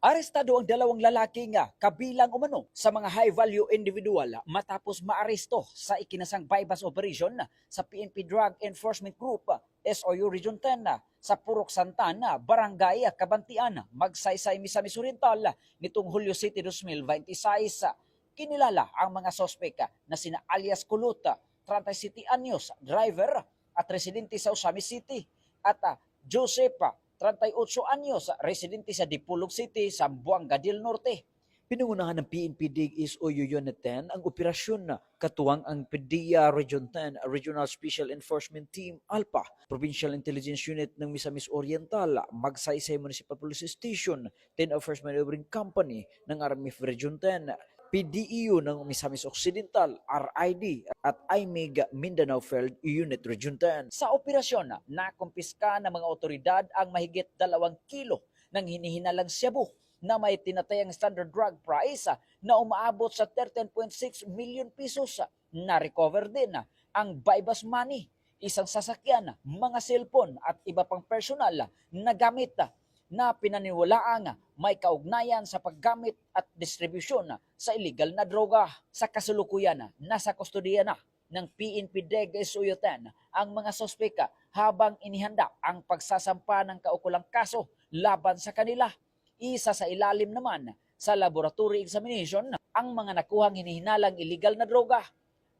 Arestado ang dalawang lalaki nga kabilang umano sa mga high-value individual matapos maaresto sa ikinasang bypass operation sa PNP Drug Enforcement Group SOU Region 10 sa Purok Santana, Barangay Kabantian, Magsaysay, Misamis Oriental nitong Hulyo City 2026. Kinilala ang mga sospek na sina alias Kulot, 37 anyos, driver at residente sa Osamis City, at Joseph, 38 anyos, residente sa Dipolog City, Zamboanga del Norte. Pinangunahan ng PNP DSOU Unit 10 ang operasyon na katuwang ang PDEA Region 10 Regional Special Enforcement Team Alpha, Provincial Intelligence Unit ng Misamis Oriental, Magsaysay Municipal Police Station, 10 First Maneuvering Company ng RMF Region 10, PDEU ng Misamis Occidental, RID at IMEG Mindanao Field Unit Region 10. Sa operasyon, nakumpiska ng mga otoridad ang mahigit 2 kilo ng hinihinalang shabu na may tinatayang standard drug price na umaabot sa 13.6 million pesos. Na-recover din ang bypass money, isang sasakyan, mga cellphone at iba pang personal na gamit na pinaniwalaang may kaugnayan sa paggamit at distribusyon sa illegal na droga. Sa kasulukuyan, nasa kustodiya na ng PNP DSOU 10 ang mga sospeka habang inihanda ang pagsasampa ng kaukulang kaso laban sa kanila. Isa sa ilalim naman sa laboratory examination ang mga nakuhang hinihinalang illegal na droga.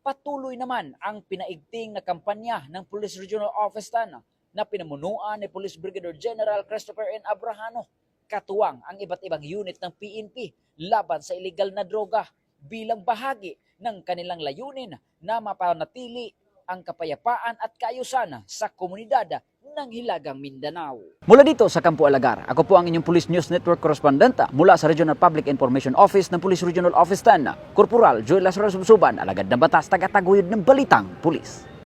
Patuloy naman ang pinaigting na kampanya ng Police Regional Office 10 na pinamunuan ni Police Brigadier General Christopher N. Abrahano, katuwang ang iba't ibang unit ng PNP laban sa illegal na droga bilang bahagi ng kanilang layunin na mapanatili ang kapayapaan at kaayusan sa komunidad ng Hilagang Mindanao. Mula dito sa Campo Alagar, ako po ang inyong Police News Network Correspondent mula sa Regional Public Information Office ng Police Regional Office 10, Corporal Joel Lazaro Subsuban, alagad ng batas, tagataguyod ng Balitang Pulis.